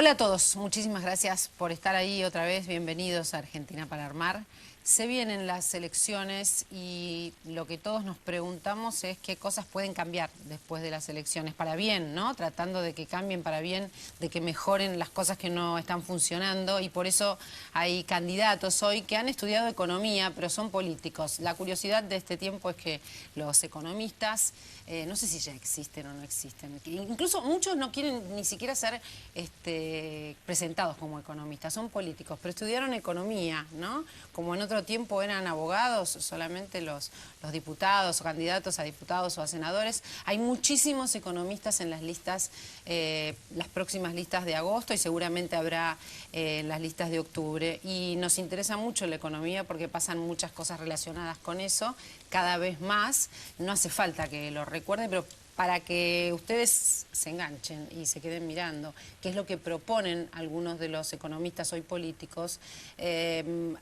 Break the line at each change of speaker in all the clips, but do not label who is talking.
Hola a todos, muchísimas gracias por estar ahí otra vez. Bienvenidos a Argentina para Armar. Se vienen las elecciones y lo que todos nos preguntamos es qué cosas pueden cambiar después de las elecciones, para bien, ¿no? Tratando de que cambien para bien, de que mejoren las cosas que no están funcionando, y por eso hay candidatos hoy que han estudiado economía, pero son políticos. La curiosidad de este tiempo es que los economistas, no sé si ya existen o no existen, incluso muchos no quieren ni siquiera ser presentados como economistas, son políticos, pero estudiaron economía, ¿no? Como en otro tiempo eran abogados, solamente los diputados o candidatos a diputados o a senadores. Hay muchísimos economistas en las listas, las próximas listas de agosto, y seguramente habrá las listas de octubre. Y nos interesa mucho la economía porque pasan muchas cosas relacionadas con eso, cada vez más. No hace falta que lo recuerden, pero para que ustedes se enganchen y se queden mirando qué es lo que proponen algunos de los economistas hoy políticos.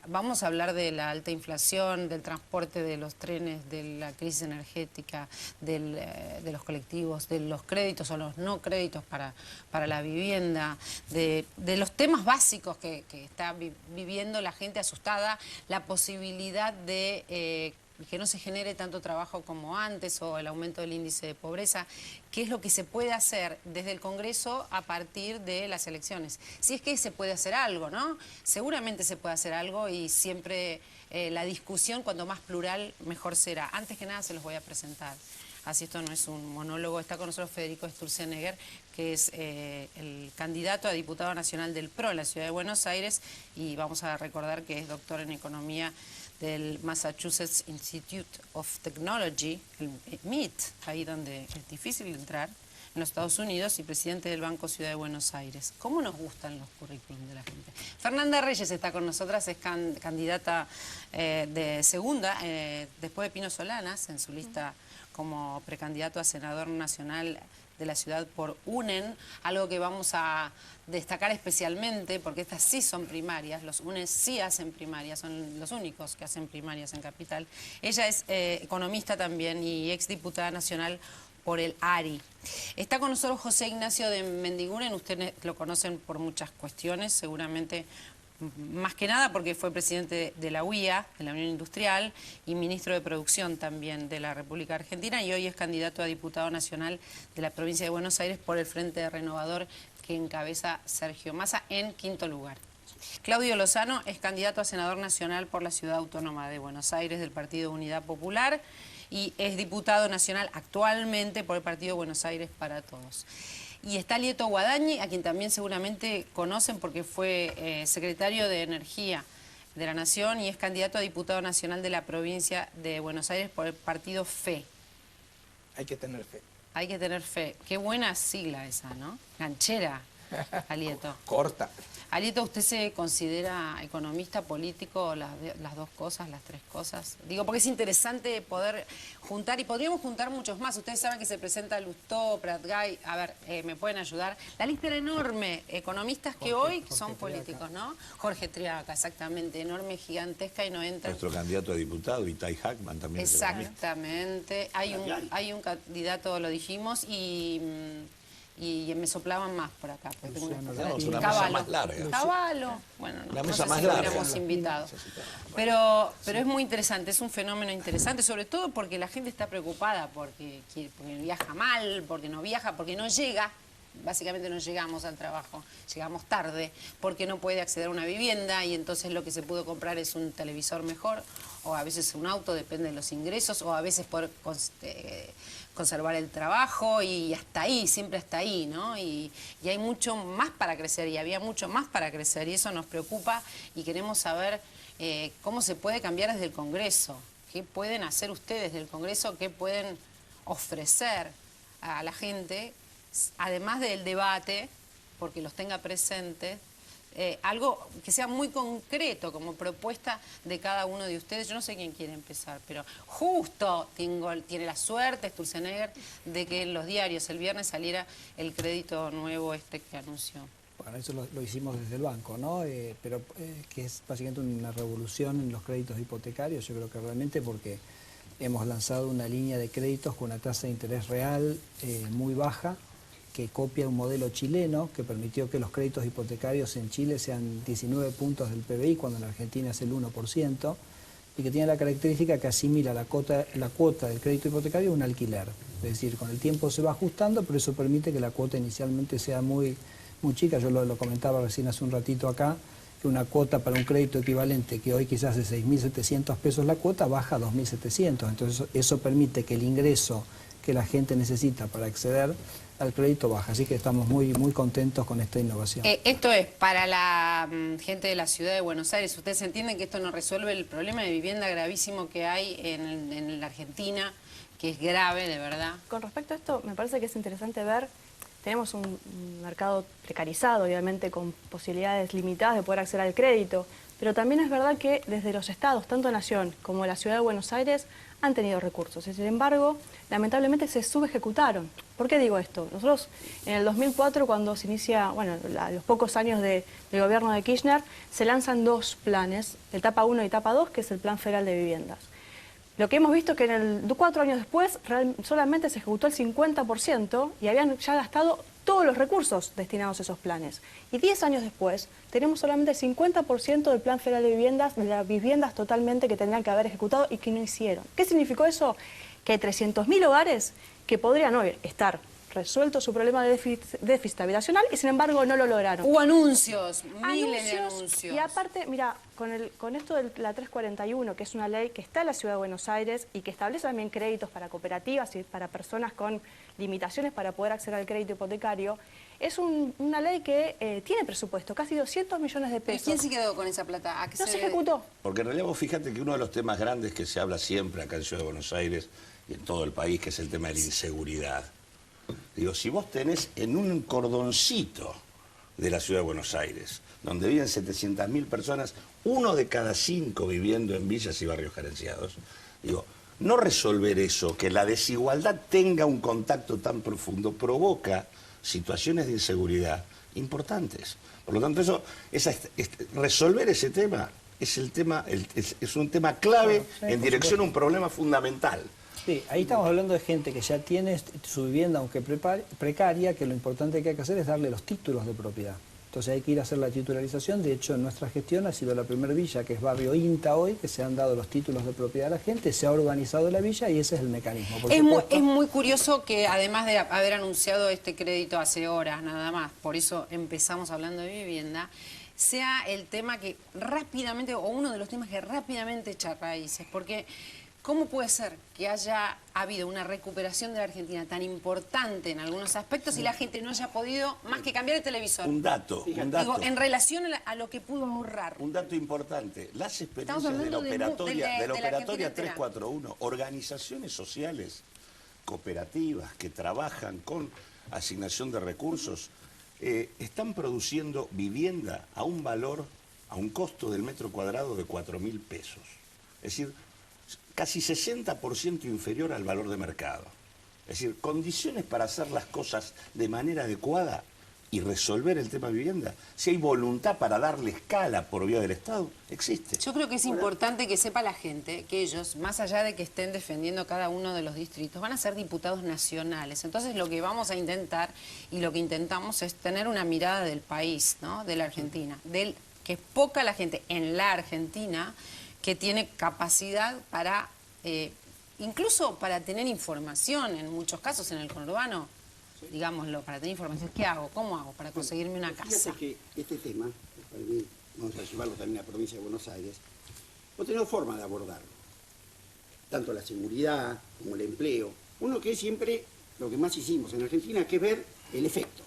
Vamos a hablar de la alta inflación, del transporte, de los trenes, de la crisis energética, de los colectivos, de los créditos o los no créditos para la vivienda, de los temas básicos que está viviendo la gente asustada, la posibilidad de que no se genere tanto trabajo como antes, o el aumento del índice de pobreza. ¿Qué es lo que se puede hacer desde el Congreso a partir de las elecciones? Si es que se puede hacer algo, ¿no? Seguramente se puede hacer algo, y siempre la discusión, cuanto más plural, mejor será. Antes que nada se los voy a presentar. Así esto no es un monólogo. Está con nosotros Federico Sturzenegger, que es el candidato a diputado nacional del PRO en la ciudad de Buenos Aires, y vamos a recordar que es doctor en economía del Massachusetts Institute of Technology, el MIT, ahí donde es difícil entrar, en los Estados Unidos, y presidente del Banco Ciudad de Buenos Aires. ¿Cómo nos gustan los currículums de la gente? Fernanda Reyes está con nosotras, es candidata de segunda, después de Pino Solanas, en su lista como precandidato a senador nacional de la ciudad por UNEN, algo que vamos a destacar especialmente porque estas sí son primarias. Los UNEN sí hacen primarias, son los únicos que hacen primarias en Capital. Ella es economista también y exdiputada nacional por el ARI. Está con nosotros José Ignacio de Mendiguren. Ustedes lo conocen por muchas cuestiones, seguramente más que nada porque fue presidente de la UIA, de la Unión Industrial, y ministro de Producción también de la República Argentina, y hoy es candidato a diputado nacional de la provincia de Buenos Aires por el Frente Renovador, que encabeza Sergio Massa, en quinto lugar. Claudio Lozano es candidato a senador nacional por la Ciudad Autónoma de Buenos Aires del Partido Unidad Popular, y es diputado nacional actualmente por el Partido Buenos Aires para Todos. Y está Lieto Guadañi, a quien también seguramente conocen porque fue secretario de Energía de la Nación, y es candidato a diputado nacional de la provincia de Buenos Aires por el partido FE.
Hay que tener fe.
Hay que tener fe. Qué buena sigla esa, ¿no? Ganchera, Alieto.
Corta.
Alieto, ¿usted se considera economista, político, las dos cosas, las tres cosas? Digo, porque es interesante poder juntar, y podríamos juntar muchos más. Ustedes saben que se presenta Lustó, Pratgay, a ver, me pueden ayudar. La lista era enorme, economistas que hoy son políticos, ¿no? Jorge Triaca, exactamente, enorme, gigantesca, y no entra.
Nuestro candidato a diputado, Itay Hackman, también.
Exactamente, hay un candidato, lo dijimos, y me soplaban más por acá. Porque
una mesa más larga.
Caballo. Bueno,
la
no
mesa
sé
más
si lo
larga.
hubiéramos invitado. Pero es muy interesante, es un fenómeno interesante, sobre todo porque la gente está preocupada porque viaja mal, porque no viaja, porque no llega. Básicamente no llegamos al trabajo, llegamos tarde, porque no puede acceder a una vivienda, y entonces lo que se pudo comprar es un televisor mejor, o a veces un auto, depende de los ingresos, o a veces por conservar el trabajo, y hasta ahí, siempre hasta ahí, ¿no? Y hay mucho más para crecer, y había mucho más para crecer, y eso nos preocupa, y queremos saber cómo se puede cambiar desde el Congreso, qué pueden hacer ustedes desde el Congreso, qué pueden ofrecer a la gente, además del debate, porque los tenga presentes, algo que sea muy concreto como propuesta de cada uno de ustedes. Yo no sé quién quiere empezar, pero justo tiene la suerte Sturzenegger de que en los diarios el viernes saliera el crédito nuevo que anunció.
Bueno, eso lo hicimos desde el banco, ¿no? Pero que es básicamente una revolución en los créditos hipotecarios, yo creo que realmente, porque hemos lanzado una línea de créditos con una tasa de interés real muy baja, que copia un modelo chileno que permitió que los créditos hipotecarios en Chile sean 19 puntos del PBI, cuando en Argentina es el 1%, y que tiene la característica que asimila la cuota del crédito hipotecario a un alquiler. Es decir, con el tiempo se va ajustando, pero eso permite que la cuota inicialmente sea muy chica. Yo lo comentaba recién hace un ratito acá, que una cuota para un crédito equivalente, que hoy quizás es 6.700 pesos la cuota, baja a 2.700. Entonces eso permite que el ingreso que la gente necesita para acceder al crédito baja. Así que estamos muy contentos con esta innovación.
Esto es para la gente de la ciudad de Buenos Aires. ¿Ustedes entienden que esto no resuelve el problema de vivienda gravísimo que hay en la Argentina, que es grave, de verdad?
Con respecto a esto, me parece que es interesante ver, tenemos un mercado precarizado, obviamente, con posibilidades limitadas de poder acceder al crédito, pero también es verdad que desde los estados, tanto Nación como la ciudad de Buenos Aires, han tenido recursos. Sin embargo, lamentablemente se subejecutaron. ¿Por qué digo esto? Nosotros en el 2004, cuando se inicia, bueno, a los pocos años del gobierno de Kirchner, se lanzan 2 planes, etapa 1 y etapa 2, que es el Plan Federal de Viviendas. Lo que hemos visto es que 4 años después solamente se ejecutó el 50% y habían ya gastado todos los recursos destinados a esos planes. Y 10 años después tenemos solamente el 50% del Plan Federal de Viviendas, de las viviendas totalmente que tendrían que haber ejecutado y que no hicieron. ¿Qué significó eso? Que hay 300.000 hogares que podrían hoy estar resuelto su problema de déficit habitacional y sin embargo no lo lograron.
Hubo anuncios, miles de anuncios.
Y aparte, mira, con esto de la 341, que es una ley que está en la Ciudad de Buenos Aires y que establece también créditos para cooperativas y para personas con limitaciones para poder acceder al crédito hipotecario, es una ley que tiene presupuesto, casi 200 millones de pesos.
¿Y quién se quedó con esa plata?
No se ejecutó.
Porque en realidad vos fíjate que uno de los temas grandes que se habla siempre acá en Ciudad de Buenos Aires y en todo el país, que es el tema de la inseguridad. Digo, si vos tenés en un cordoncito de la Ciudad de Buenos Aires, donde viven 700.000 personas, 1 de cada 5 viviendo en villas y barrios carenciados, digo, no resolver eso, que la desigualdad tenga un contacto tan profundo, provoca situaciones de inseguridad importantes. Por lo tanto, resolver ese tema es un tema clave en dirección a un problema fundamental.
Sí, ahí estamos hablando de gente que ya tiene su vivienda, aunque precaria, que lo importante que hay que hacer es darle los títulos de propiedad. Entonces hay que ir a hacer la titularización. De hecho, en nuestra gestión ha sido la primera villa, que es Barrio INTA hoy, que se han dado los títulos de propiedad a la gente, se ha organizado la villa y ese es el mecanismo.
Es muy curioso que además de haber anunciado este crédito hace horas nada más, por eso empezamos hablando de vivienda, sea el tema que rápidamente, o uno de los temas que rápidamente echa raíces, porque ¿cómo puede ser que haya habido una recuperación de la Argentina tan importante en algunos aspectos y la gente no haya podido más que cambiar el televisor?
Un dato.
Digo, en relación a lo que pudo ahorrar.
Un dato importante. Las experiencias de la operatoria 341, organizaciones sociales, cooperativas que trabajan con asignación de recursos, están produciendo vivienda a un valor, a un costo del metro cuadrado de 4.000 pesos. Es decir, casi 60% inferior al valor de mercado. Es decir, condiciones para hacer las cosas de manera adecuada y resolver el tema de vivienda. Si hay voluntad para darle escala por vía del Estado, existe.
Yo creo que es importante que sepa la gente que ellos, más allá de que estén defendiendo cada uno de los distritos, van a ser diputados nacionales. Entonces lo que vamos a intentar y lo que intentamos es tener una mirada del país, ¿no? De la Argentina, que es poca la gente en la Argentina que tiene capacidad para, incluso para tener información, en muchos casos en el conurbano, digámoslo, para tener información. ¿Qué hago? ¿Cómo hago para conseguirme una casa?
Fíjate que este tema, para mí, vamos a llevarlo también a la provincia de Buenos Aires, no tenemos forma de abordarlo. Tanto la seguridad como el empleo. Uno que es siempre lo que más hicimos en Argentina, que es ver el efecto,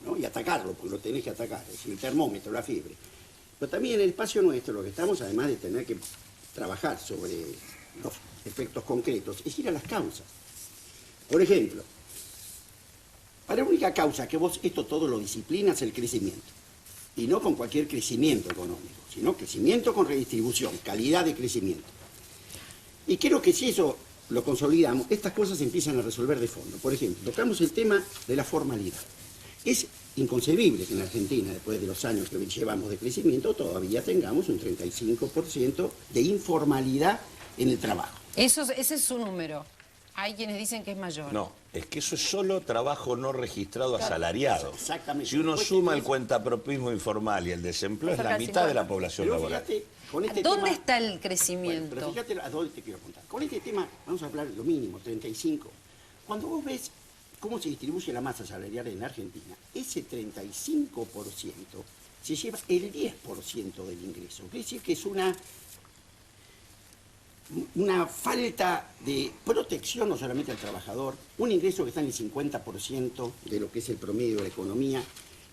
¿no? Y atacarlo, porque lo tenés que atacar, es decir, el termómetro, la fiebre. Pero también en el espacio nuestro, lo que estamos, además de tener que trabajar sobre los efectos concretos, es ir a las causas. Por ejemplo, para la única causa que vos esto todo lo disciplinas es el crecimiento. Y no con cualquier crecimiento económico, sino crecimiento con redistribución, calidad de crecimiento. Y creo que si eso lo consolidamos, estas cosas se empiezan a resolver de fondo. Por ejemplo, tocamos el tema de la formalidad. Es inconcebible que en Argentina, después de los años que llevamos de crecimiento, todavía tengamos un 35% de informalidad en el trabajo.
Ese es su número. Hay quienes dicen que es mayor.
No, es que eso es solo trabajo no registrado asalariado.
Exactamente.
Si uno
Después
suma el
tenés-
cuentapropismo informal y el desempleo, es
Cerca
la
del
mitad de la
50.
población
Pero
laboral.
fíjate, con este
¿Dónde
tema-
está el
Bueno,
crecimiento?
pero fíjate a dónde te quiero contar. Con este tema vamos a hablar de lo mínimo, 35. Cuando vos ves cómo se distribuye la masa salarial en Argentina, ese 35% se lleva el 10% del ingreso. Quiere decir que es una falta de protección no solamente al trabajador, un ingreso que está en el 50% de lo que es el promedio de la economía,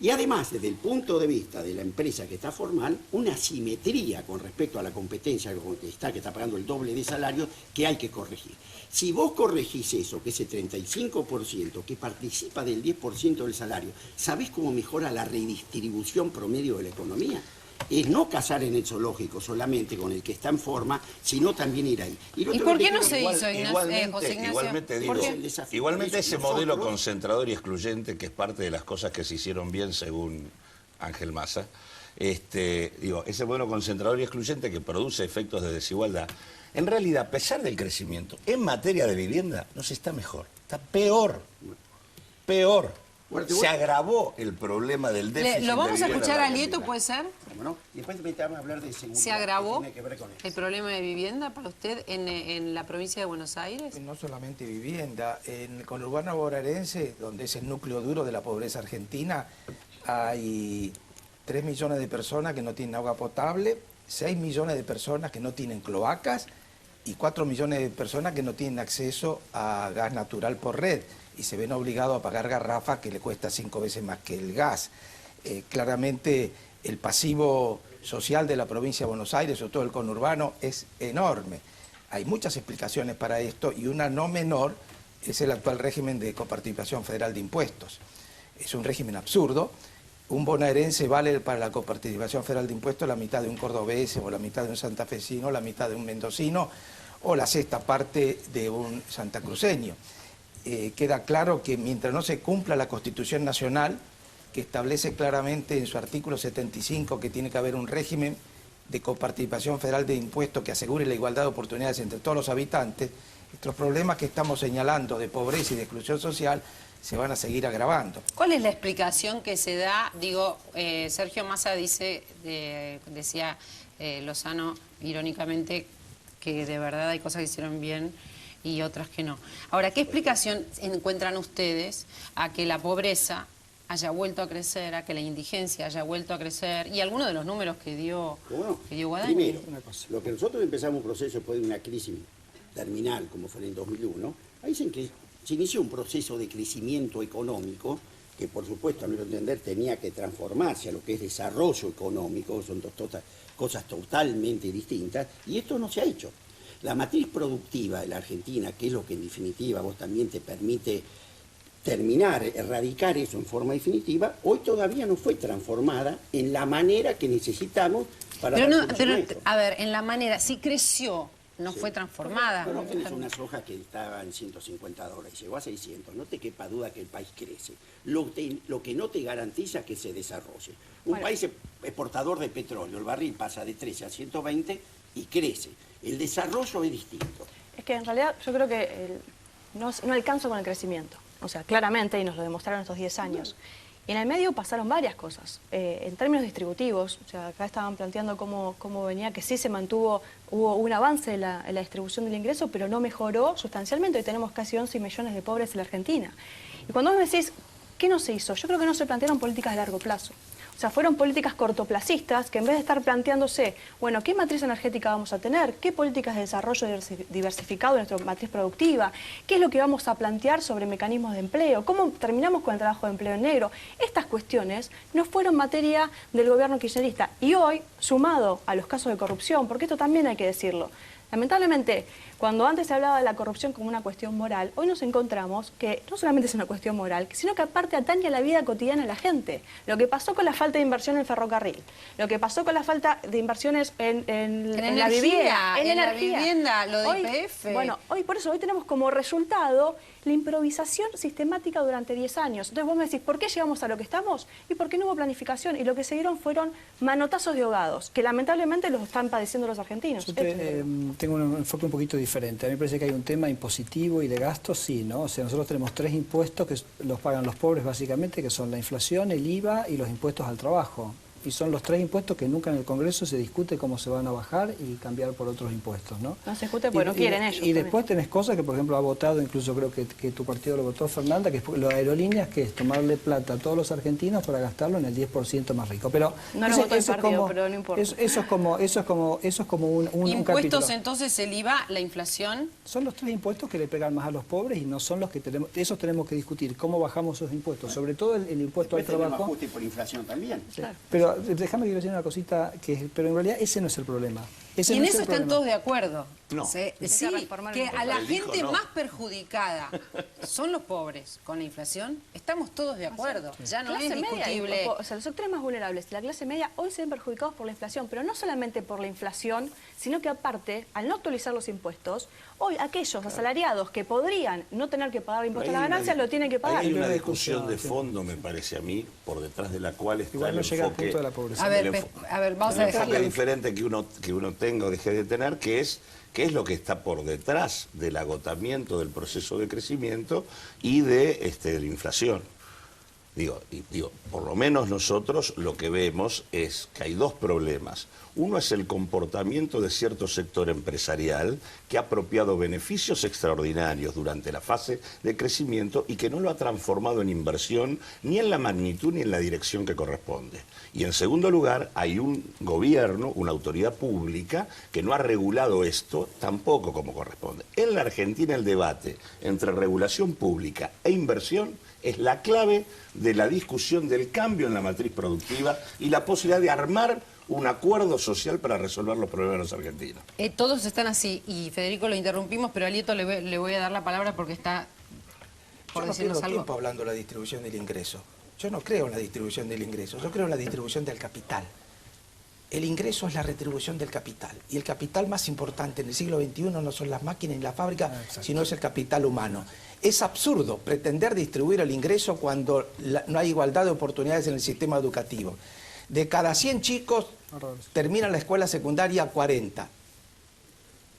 y además, desde el punto de vista de la empresa que está formal, una asimetría con respecto a la competencia que está pagando el doble de salario que hay que corregir. Si vos corregís eso, que ese 35% que participa del 10% del salario, ¿sabés cómo mejora la redistribución promedio de la economía? Es no cazar en el zoológico solamente con el que está en forma, sino también ir ahí.
¿Y
lo otro
por
que
qué
te
no
quiero-
se hizo, Ignacio? José Ignacio?
Igualmente,
¿Por
digo,
qué? El desafío.
igualmente ese
Nosotros-
modelo concentrador y excluyente, que es parte de las cosas que se hicieron bien según Ángel Massa, ese modelo concentrador y excluyente que produce efectos de desigualdad, en realidad, a pesar del crecimiento, en materia de vivienda, no se está mejor, está peor. Peor.
Bueno, te
Se
voy-
agravó el problema del déficit.
¿Lo vamos
de
a
vivienda
escuchar
en
a
la
Lieto,
Argentina.
puede ser?
¿Cómo no? Y después vamos a hablar de seguridad.
¿Se agravó
que tiene que ver con esto.
el problema de vivienda para usted en la provincia de Buenos Aires?
No solamente vivienda, en el conurbano bonaerense, donde es el núcleo duro de la pobreza argentina, hay 3 millones de personas que no tienen agua potable, 6 millones de personas que no tienen cloacas y 4 millones de personas que no tienen acceso a gas natural por red y se ven obligados a pagar garrafas que le cuesta 5 veces más que el gas. Claramente el pasivo social de la provincia de Buenos Aires, sobre todo el conurbano, es enorme. Hay muchas explicaciones para esto y una no menor es el actual régimen de coparticipación federal de impuestos. Es un régimen absurdo. Un bonaerense vale para la coparticipación federal de impuestos la mitad de un cordobés o la mitad de un santafesino, la mitad de un mendocino o la sexta parte de un santacruceño. Queda claro que mientras no se cumpla la Constitución Nacional, que establece claramente en su artículo 75 que tiene que haber un régimen de coparticipación federal de impuestos que asegure la igualdad de oportunidades entre todos los habitantes, estos problemas que estamos señalando de pobreza y de exclusión social se van a seguir agravando.
¿Cuál es la explicación que se da? Digo, Sergio Massa decía Lozano irónicamente que de verdad hay cosas que hicieron bien y otras que no. Ahora, ¿qué explicación encuentran ustedes a que la pobreza haya vuelto a crecer, a que la indigencia haya vuelto a crecer y algunos de los números que dio Guadaña?
Primero, lo que nosotros empezamos un proceso después de una crisis terminal, como fue en el 2001, ahí se inició un proceso de crecimiento económico que, por supuesto, a mi entender, tenía que transformarse a lo que es desarrollo económico, son dos cosas totalmente distintas, y esto no se ha hecho. La matriz productiva de la Argentina, que es lo que en definitiva vos también te permite terminar, erradicar eso en forma definitiva, hoy todavía no fue transformada en la manera que necesitamos para dar solución a esto.
A ver, en la manera, sí creció, no fue transformada.
No tenés una soja que estaba en $150, llegó a 600, no te quepa duda que el país crece. Lo que no te garantiza es que se desarrolle. Un país exportador de petróleo, el barril pasa de 13 a 120 y crece. El desarrollo es distinto.
Es que en realidad yo creo que no alcanzo con el crecimiento. O sea, claramente, y nos lo demostraron estos 10 años. Y en el medio pasaron varias cosas. En términos distributivos, o sea, acá estaban planteando cómo venía, que sí se mantuvo, hubo un avance en la distribución del ingreso, pero no mejoró sustancialmente. Hoy tenemos casi 11 millones de pobres en la Argentina. Y cuando vos me decís, ¿qué no se hizo? Yo creo que no se plantearon políticas de largo plazo. O sea, fueron políticas cortoplacistas que en vez de estar planteándose, bueno, ¿qué matriz energética vamos a tener? ¿Qué políticas de desarrollo diversificado de nuestra matriz productiva? ¿Qué es lo que vamos a plantear sobre mecanismos de empleo? ¿Cómo terminamos con el trabajo de empleo en negro? Estas cuestiones no fueron materia del gobierno kirchnerista. Y hoy, sumado a los casos de corrupción, porque esto también hay que decirlo, lamentablemente, cuando antes se hablaba de la corrupción como una cuestión moral, hoy nos encontramos que no solamente es una cuestión moral, sino que aparte atañe a la vida cotidiana de la gente. Lo que pasó con la falta de inversión en el ferrocarril, lo que pasó con la falta de inversiones en la vivienda,
en la vivienda, lo de
hoy,
YPF.
Bueno, hoy por eso hoy tenemos como resultado la improvisación sistemática durante 10 años. Entonces vos me decís, ¿por qué llegamos a lo que estamos? Y porque no hubo planificación, y lo que se dieron fueron manotazos de ahogados, que lamentablemente los están padeciendo los argentinos.
Yo tengo un enfoque un poquito diferente. A mí me parece que hay un tema impositivo y de gastos, sí, ¿no? O sea, nosotros tenemos 3 impuestos que los pagan los pobres básicamente, que son la inflación, el IVA y los impuestos al trabajo. Y son los 3 impuestos que nunca en el Congreso se discute cómo se van a bajar y cambiar por otros impuestos, ¿no?
No se discute porque no quieren ellos.
Y después tenés cosas que, por ejemplo, ha votado, incluso creo que tu partido lo votó, Fernanda, que es las aerolíneas, que es tomarle plata a todos los argentinos para gastarlo en el 10% más rico. Pero
no lo votó el partido, pero no importa.
Eso es como un
impuestos,
capítulo.
Entonces, el IVA, la inflación.
Son los 3 impuestos que le pegan más a los pobres y no son los que tenemos. Esos tenemos que discutir, cómo bajamos esos impuestos, sobre todo el impuesto al trabajo.
Ajuste por inflación también.
Sí. Claro. Pero déjame que decir una cosita, pero en realidad ese no es el problema.
Y en eso están todos de acuerdo.
No.
Sí, que a la gente más perjudicada son los pobres con la inflación, estamos todos de acuerdo. Ya no es discutible.
O sea, los sectores más vulnerables, la clase media, hoy se ven perjudicados por la inflación, pero no solamente por la inflación, sino que aparte, al no actualizar los impuestos, hoy aquellos asalariados que podrían no tener que pagar impuestos a las ganancias, lo tienen que pagar.
Hay una discusión de fondo, me parece a mí, por detrás de la cual está
igual no
el
llega al
enfoque.
punto de la pobreza.
A ver, vamos a dejarlo.
El diferente que uno tenga o deje de tener, que es qué es lo que está por detrás del agotamiento del proceso de crecimiento y de la inflación. Digo, por lo menos nosotros lo que vemos es que hay 2 problemas. Uno es el comportamiento de cierto sector empresarial que ha apropiado beneficios extraordinarios durante la fase de crecimiento y que no lo ha transformado en inversión ni en la magnitud ni en la dirección que corresponde. Y en segundo lugar, hay un gobierno, una autoridad pública que no ha regulado esto tampoco como corresponde. En la Argentina el debate entre regulación pública e inversión es la clave de la discusión del cambio en la matriz productiva y la posibilidad de armar un acuerdo social para resolver los problemas de los argentinos.
Todos están así, y Federico lo interrumpimos, pero a Alieto le voy a dar la palabra porque está por
Yo no
decirnos
pierdo
algo.
tiempo hablando de la distribución del ingreso. Yo no creo en la distribución del ingreso, yo creo en la distribución del capital. El ingreso es la retribución del capital, y el capital más importante en el siglo XXI no son las máquinas ni la fábrica, sino es el capital humano. Es absurdo pretender distribuir el ingreso cuando no hay igualdad de oportunidades en el sistema educativo. De cada 100 chicos terminan la escuela secundaria 40.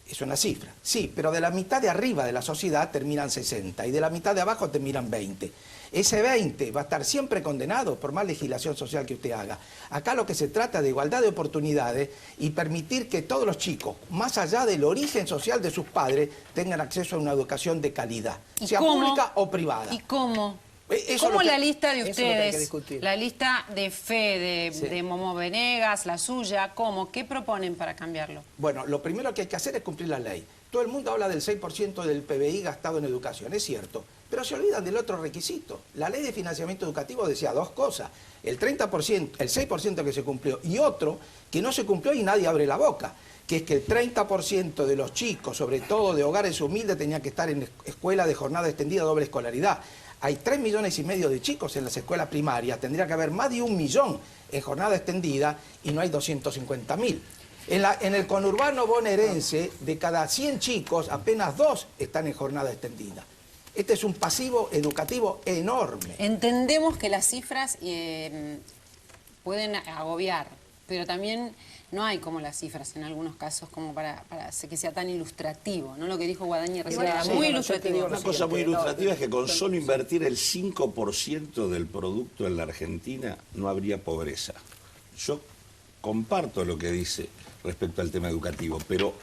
Es una cifra, sí, pero de la mitad de arriba de la sociedad terminan 60 y de la mitad de abajo terminan 20. Ese 20 va a estar siempre condenado por más legislación social que usted haga. Acá lo que se trata de igualdad de oportunidades y permitir que todos los chicos, más allá del origen social de sus padres, tengan acceso a una educación de calidad, sea pública o privada.
¿Y cómo?
Eso
¿Cómo
es lo
la
que-
lista de
eso es lo que hay que
ustedes,
discutir.
la lista de Fede, de Momo Venegas, la suya, cómo? ¿Qué proponen para cambiarlo?
Bueno, lo primero que hay que hacer es cumplir la ley. Todo el mundo habla del 6% del PBI gastado en educación, es cierto, pero se olvidan del otro requisito. La ley de financiamiento educativo decía 2 cosas, el 30%, el 6% que se cumplió y otro que no se cumplió y nadie abre la boca, que es que el 30% de los chicos, sobre todo de hogares humildes, tenían que estar en escuela de jornada extendida, doble escolaridad. Hay 3,5 millones de chicos en las escuelas primarias, tendría que haber más de 1 millón en jornada extendida y no hay 250.000. En el conurbano bonaerense, de cada 100 chicos, apenas 2 están en jornada extendida. Este es un pasivo educativo enorme.
Entendemos que las cifras pueden agobiar, pero también no hay como las cifras en algunos casos como para que sea tan ilustrativo, ¿no? Lo que dijo Guadañi recién era muy ilustrativo.
Una cosa muy ilustrativa es que con solo invertir el 5% del producto en la Argentina no habría pobreza. Yo comparto lo que dice respecto al tema educativo, pero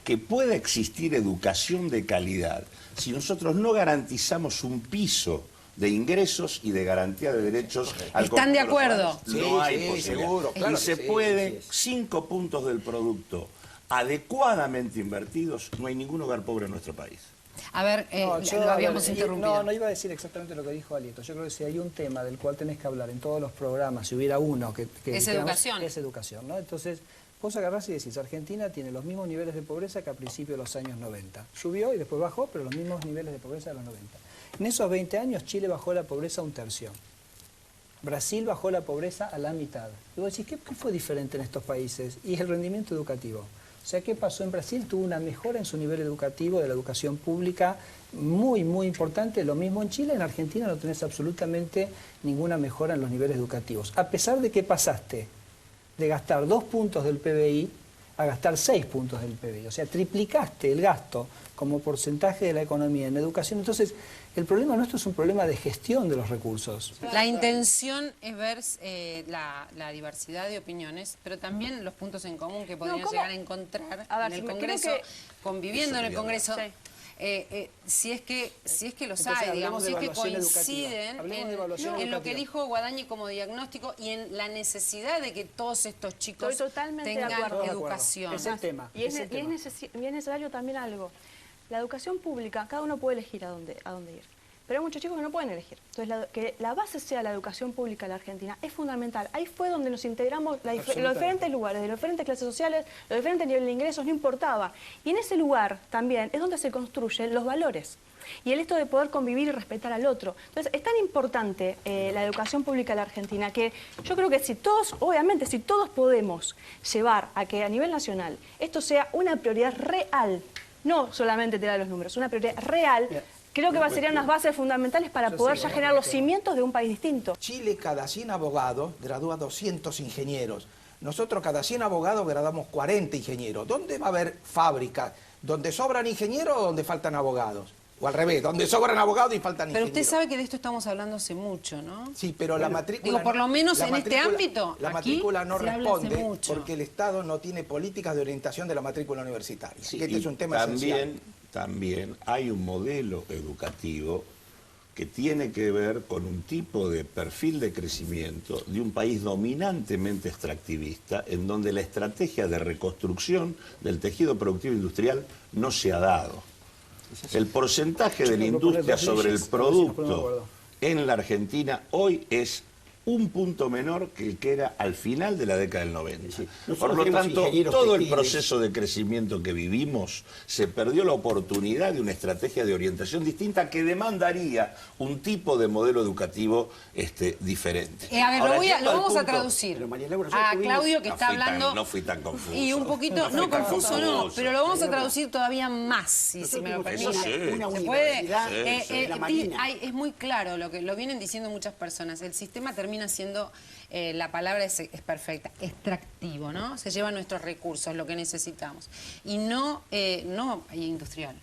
que pueda existir educación de calidad si nosotros no garantizamos un piso de ingresos y de garantía de derechos al
¿Están de
conjunto los
acuerdo?
ciudadanos, no hay
Sí,
posibilidad.
seguro, claro
y se
que sí,
puede,
sí.
5 puntos del producto adecuadamente invertidos, no hay ningún hogar pobre en nuestro país.
A ver, lo habíamos interrumpido.
No iba a decir exactamente lo que dijo Alieto. Yo creo que si hay un tema del cual tenés que hablar en todos los programas, si hubiera uno que
Es
digamos,
educación.
es educación, ¿no? Entonces, vos agarrás y decís, Argentina tiene los mismos niveles de pobreza que a principios de los años 90. Subió y después bajó, pero los mismos niveles de pobreza de los 90. En esos 20 años, Chile bajó la pobreza a 1/3. Brasil bajó la pobreza a la mitad. Y vos decís, ¿qué fue diferente en estos países? Y es el rendimiento educativo. O sea, ¿qué pasó en Brasil? Tuvo una mejora en su nivel educativo de la educación pública muy, muy importante. Lo mismo en Chile. En Argentina no tenés absolutamente ninguna mejora en los niveles educativos. A pesar de que pasaste de gastar 2 puntos del PBI a gastar 6 puntos del PBI. O sea, triplicaste el gasto como porcentaje de la economía en educación. Entonces, el problema nuestro es un problema de gestión de los recursos.
La intención es ver la diversidad de opiniones, pero también los puntos en común que podrían llegar a encontrar en el Congreso, conviviendo en el Congreso.
Sí.
Si es que los
Entonces,
hay, digamos, si es que
evaluación
coinciden en lo que dijo Guadañi como diagnóstico y en la necesidad de que todos estos chicos
Estoy totalmente de
tengan
acuerdo.
educación.
Es el tema.
Y es necesario también algo. La educación pública, cada uno puede elegir a dónde ir. Pero hay muchos chicos que no pueden elegir. Entonces, que la base sea la educación pública en la Argentina es fundamental. Ahí fue donde nos integramos los diferentes lugares, de las diferentes clases sociales, los diferentes niveles de ingresos, no importaba. Y en ese lugar también es donde se construyen los valores. Y el hecho de poder convivir y respetar al otro. Entonces, es tan importante la educación pública en la Argentina que yo creo que si todos podemos llevar a que a nivel nacional esto sea una prioridad real, no solamente tirar los números, una prioridad real, creo que serían unas bases fundamentales para poder ya generar los cimientos de un país distinto.
Chile, cada 100 abogados, gradúa 200 ingenieros. Nosotros, cada 100 abogados, graduamos 40 ingenieros. ¿Dónde va a haber fábricas? ¿Donde sobran ingenieros o donde faltan abogados? O al revés, donde sobran abogados y faltan
Pero
ingenieros.
usted sabe que de esto estamos hablando hace mucho, ¿no?
Sí, pero la matrícula...
Digo, por lo menos en este ámbito,
La
aquí
matrícula no
se habla hace
responde
mucho.
porque el Estado no tiene políticas de orientación de la matrícula universitaria.
Sí,
que este es un tema esencial.
También hay un modelo educativo que tiene que ver con un tipo de perfil de crecimiento de un país dominantemente extractivista, en donde la estrategia de reconstrucción del tejido productivo industrial no se ha dado. El porcentaje de la industria sobre el producto en la Argentina hoy es un punto menor que el que era al final de la década del 90.
Sí.
Por lo tanto, todo el
textiles.
proceso de crecimiento que vivimos se perdió la oportunidad de una estrategia de orientación distinta que demandaría un tipo de modelo educativo diferente.
A ver,
Ahora,
lo
yendo al
vamos a
punto-
traducir
Pero, María Laura, nosotros
a
tuvimos-
Claudio que está hablando...
No fui tan confuso.
Y un poquito,
fui
no
tan
confuso no, pero lo vamos a
María Laura.
traducir todavía más, si me lo
Nosotros
permite.
tuvimos una
¿Se puede?
universidad de la Marina.
Es muy claro lo que lo vienen diciendo muchas personas. El sistema termina siendo, la palabra es perfecta, extractivo, ¿no? Se llevan nuestros recursos, lo que necesitamos. Y no industrial.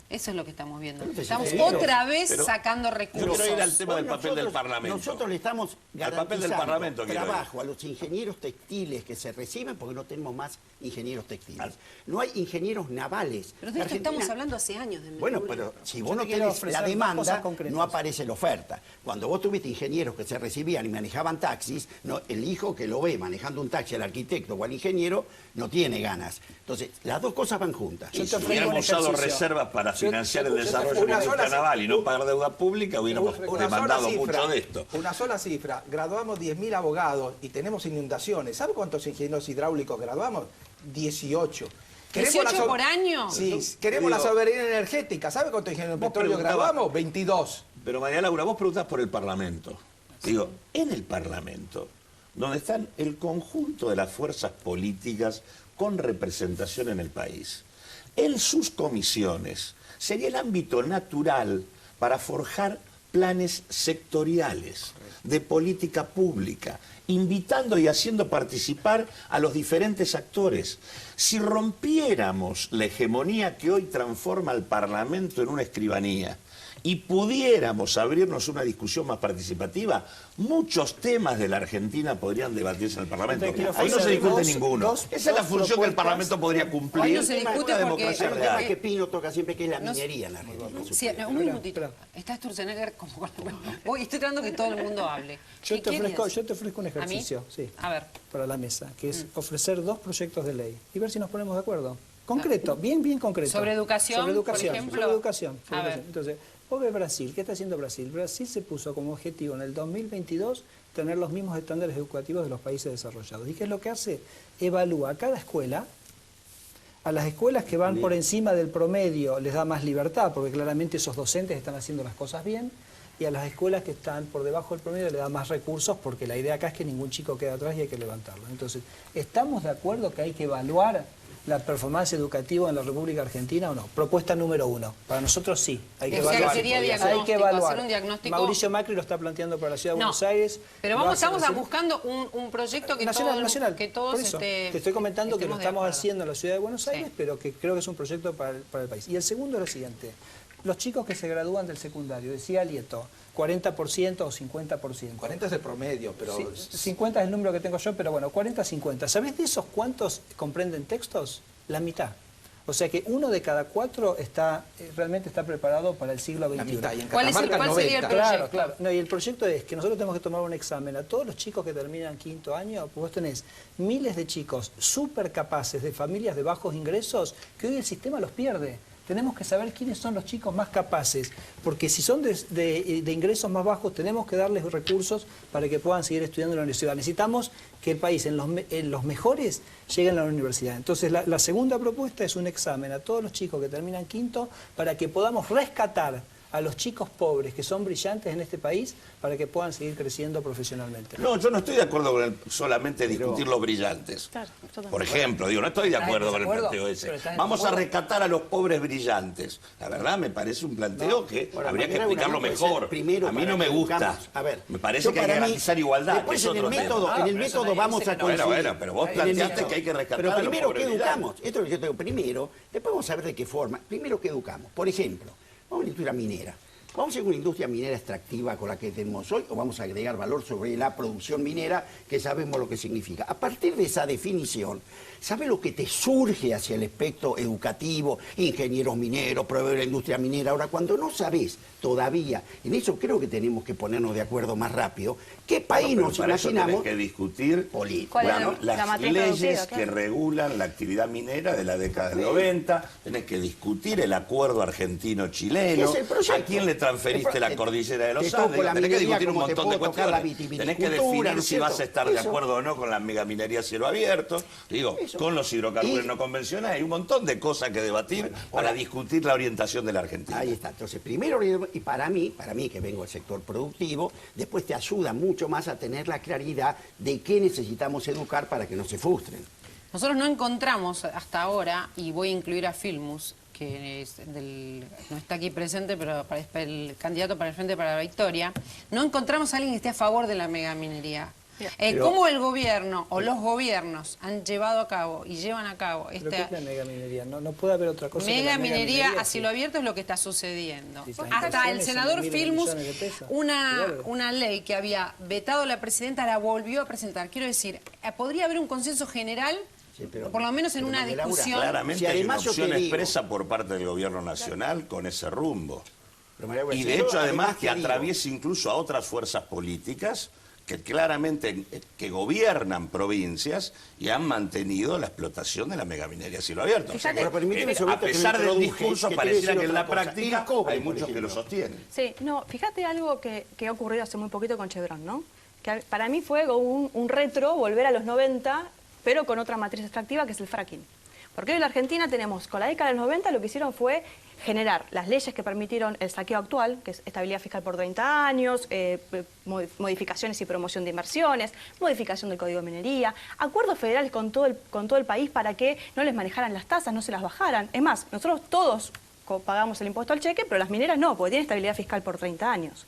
Eso es lo que estamos viendo. Estamos otra vez sacando
Yo
recursos.
quiero ir al tema del
Hoy
papel del
nosotros-
Parlamento.
Nosotros le estamos
Al papel del
garantizando
Parlamento quiero ir.
trabajo a los ingenieros textiles que se reciben porque no tenemos más ingenieros textiles. No hay ingenieros navales.
Pero de esto
Argentina-
estamos hablando hace años. De
Bueno,
Mercurio.
pero si
Yo
vos no
te quiero
tenés
ofrecer
la
dos
demanda,
cosas concretas.
no aparece la oferta. Cuando vos tuviste ingenieros que se recibían y manejaban taxis, el hijo que lo ve manejando un taxi al arquitecto o al ingeniero no tiene ganas. Entonces, las dos cosas van juntas.
Yo te
Si
ofrezco
hubiéramos
un
usado
ejercicio.
reservas para financiar el desarrollo de la
una
industria
sola-
naval y no pagar deuda pública, hubiéramos
Una
demandado
sola cifra,
mucho de esto.
Una sola cifra. Graduamos 10.000 abogados y tenemos inundaciones. ¿Sabe cuántos ingenieros hidráulicos graduamos? 18. Queremos
18
la so-
por año.
Sí, queremos la
digo-
soberanía energética. ¿Sabe cuántos ingenieros de
Vos
petróleo
preguntabas-
graduamos? 22.
Pero María Laura, vos preguntás por el Parlamento. Digo, en el Parlamento, donde están el conjunto de las fuerzas políticas con representación en el país, en sus comisiones sería el ámbito natural para forjar planes sectoriales de política pública, invitando y haciendo participar a los diferentes actores. Si rompiéramos la hegemonía que hoy transforma al Parlamento en una escribanía y pudiéramos abrirnos una discusión más participativa, muchos temas de la Argentina podrían debatirse en el Parlamento.
Te quiero
Ahí no se
ofrecer
discute
dos-
ninguno.
dos-
Esa es la
dos
función que el
propuestas.
Parlamento podría cumplir.
Hoy no se discute
en una
porque-
democracia
El
real.
tema que Pino toca siempre que es la
No sé.
minería en la Argentina.
Sí, un minutito. Está Sturzenegger como... Estoy tratando que todo el mundo hable.
Yo
¿Qué
te
querías?
ofrezco un ejercicio,
¿A mí?
sí,
A ver.
para la mesa, que es ofrecer 2 proyectos de ley y ver si nos ponemos de acuerdo. Concreto, bien concreto.
¿Sobre educación,
Sobre educación,
por ejemplo?
sobre educación. sobre
A ver.
educación. Entonces, vos ves Brasil, ¿qué está haciendo Brasil? Brasil se puso como objetivo en el 2022 tener los mismos estándares educativos de los países desarrollados. ¿Y qué es lo que hace? Evalúa a cada escuela. A las escuelas que van por encima del promedio les da más libertad, porque claramente esos docentes están haciendo las cosas bien, y a las escuelas que están por debajo del promedio le da más recursos, porque la idea acá es que ningún chico quede atrás y hay que levantarlo. Entonces, ¿estamos de acuerdo que hay que evaluar la performance educativa en la República Argentina o no? Propuesta número 1. Para nosotros sí. Hay que
O sea, que
evaluar.
sería
Hay que
diagnóstico,
evaluar.
hacer un diagnóstico.
Mauricio Macri lo está planteando para la Ciudad de
No,
Buenos Aires.
pero
Lo hace
estamos
recién.
buscando un proyecto que
Nacional.
que todos
Por eso, te estoy comentando que lo
estemos de
estamos
acuerdo.
haciendo en la Ciudad de Buenos
Sí.
Aires, pero que creo que es un proyecto para el país. Y el segundo es lo siguiente. Los chicos que se gradúan del secundario, decía Alieto, 40% o 50%.
40 es el promedio, pero...
Sí, 50 es el número que tengo yo, pero bueno, 40-50. ¿Sabés de esos cuántos comprenden textos? La mitad. O sea que 1 de cada 4 realmente está preparado para el siglo XXI.
La mitad, y en
¿Cuál
Catamarca
sería el
90.
proyecto?
Claro. No, y el proyecto es que nosotros tenemos que tomar un examen a todos los chicos que terminan 5º año. Vos tenés miles de chicos súper capaces de familias de bajos ingresos que hoy el sistema los pierde. Tenemos que saber quiénes son los chicos más capaces, porque si son de ingresos más bajos, tenemos que darles recursos para que puedan seguir estudiando en la universidad. Necesitamos que el país, en los mejores, lleguen a la universidad. Entonces, la segunda propuesta es un examen a todos los chicos que terminan 5º para que podamos rescatar a los chicos pobres que son brillantes en este país para que puedan seguir creciendo profesionalmente.
No, yo no estoy de acuerdo con solamente discutir los brillantes.
Claro, yo tampoco.
Por ejemplo, no estoy de
¿Estás en
acuerdo con el
desacuerdo?
planteo ese.
Pero estás en
Vamos a
desacuerdo.
rescatar a los pobres brillantes. La verdad me parece un planteo que
Ahora,
habría que
Mariana
explicarlo
Buenaventura puede ser
mejor.
primero
A mí
para
no me
que
gusta.
educamos. A ver,
Me parece
yo
que hay que
para mí-
garantizar igualdad,
después
que es
en el
otro tema.
método, en el
pero
método
eso
vamos
dice
a
que no.
coincidir.
Bueno, pero vos
En el
planteaste
método.
que hay que rescatar
Pero
a los
primero
pobres
que educamos,
brillantes.
esto es lo que yo tengo primero, después vamos a ver de qué forma. Primero que educamos. Por ejemplo, vamos a una industria minera. ¿Vamos a ir a una industria minera extractiva con la que tenemos hoy o vamos a agregar valor sobre la producción minera que sabemos lo que significa? A partir de esa definición, ¿sabe lo que te surge hacia el aspecto educativo? Ingenieros mineros, proveedores de la industria minera. Ahora, cuando no sabés todavía, en eso creo que tenemos que ponernos de acuerdo más rápido, ¿qué país
Pero
nos
para eso
imaginamos?
tenés que discutir
Político.
¿Cuál es la
las
matriz
leyes
productiva,
que
claro?
regulan la actividad minera de la década del 90, tenés que discutir el acuerdo argentino-chileno,
Es el proyecto.
a quién le transferiste la cordillera de los
te toco
Andes,
la
tenés que
minería
discutir un
como te
montón de
puedo tocar la
cuestiones, tenés que
vitivinicultura,
definir
¿no es
si vas a
cierto?
estar de
Eso.
acuerdo o no con la megaminería a cielo abierto, digo,
Eso.
con los hidrocarburos
Y-
no convencionales, hay un montón de cosas que debatir para discutir la orientación de la Argentina.
Ahí está. Entonces, primero, y para mí que vengo del sector productivo, después te ayuda mucho más a tener la claridad de qué necesitamos educar para que no se frustren.
Nosotros no encontramos hasta ahora, y voy a incluir a Filmus, que no está aquí presente, pero es el candidato para el Frente para la Victoria, no encontramos a alguien que esté a favor de la megaminería. ¿Cómo el gobierno o los gobiernos han llevado a cabo y llevan a cabo
¿Pero qué
esta
es la megaminería? No puede haber otra cosa que la
megaminería a
sí.
cielo abierto? Es lo que está sucediendo.
Sí, las
Hasta el
inversiones
senador
son de miles de
Filmus,
millones de pesos.
una
Claro.
ley que había vetado la presidenta la volvió a presentar. Quiero decir, ¿podría haber un consenso general?
Sí, pero-
Por lo menos en
pero
una
María Laura,
discusión.
Claramente
Si
hay una
además yo te
opción
digo-
expresa por parte del gobierno nacional con ese rumbo.
Pero, María Laura,
Y
si
de
yo
hecho, además, que
te digo-
atraviesa incluso a otras fuerzas políticas que claramente que gobiernan provincias y han mantenido la explotación de la megaminería a cielo abierto. O sea que,
Pero permíteme un segundo
a
que
pesar
me
del
introduje,
discurso,
que te
pareciera
voy a
que
decir
en la
otra cosa.
práctica
El cobre,
hay
por
muchos que lo
ejemplo.
sostienen.
Sí, no, fíjate algo que ha ocurrido hace muy poquito con Chevron, ¿no? Que para mí fue un retro volver a los 90, pero con otra matriz extractiva que es el fracking. Porque hoy en la Argentina tenemos, con la década del 90 lo que hicieron fue generar las leyes que permitieron el saqueo actual, que es estabilidad fiscal por 30 años, modificaciones y promoción de inversiones, modificación del Código de Minería, acuerdos federales con todo el país para que no les manejaran las tasas, no se las bajaran. Es más, nosotros todos pagamos el impuesto al cheque, pero las mineras no, porque tienen estabilidad fiscal por 30 años.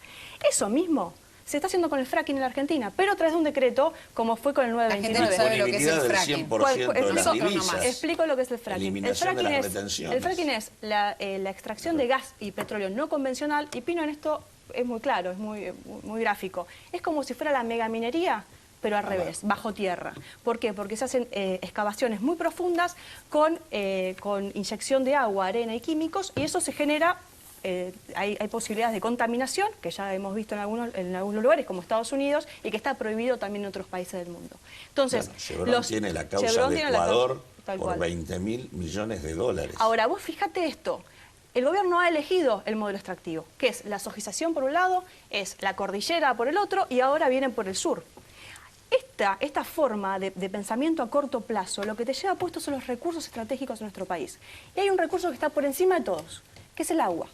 Eso mismo se está haciendo con el fracking en la Argentina, pero a través de un decreto, como fue con el
La gente no
929.
sabe lo que es el
Disponibilidad del
fracking.
100% de las
Nosotros
divisas.
Explico lo que es el fracking.
Eliminación de las retenciones.
El fracking es la extracción de gas y petróleo no convencional, y Pino en esto es muy claro, es muy gráfico. Es como si fuera la megaminería, pero al revés, bajo tierra. ¿Por qué? Porque se hacen excavaciones muy profundas con inyección de agua, arena y químicos, y eso se genera... hay posibilidades de contaminación, que ya hemos visto en algunos lugares, como Estados Unidos, y que está prohibido también en otros países del mundo. Entonces,
Bueno, Chevron tiene la causa
Chevron
de
tiene la
Ecuador
causa, tal
por
cual.
20.000 millones de dólares.
Ahora, vos fíjate esto. El gobierno ha elegido el modelo extractivo, que es la sojización por un lado, es la cordillera por el otro, y ahora vienen por el sur. Esta forma de pensamiento a corto plazo, lo que te lleva puesto son los recursos estratégicos de nuestro país. Y hay un recurso que está por encima de todos, que es el agua.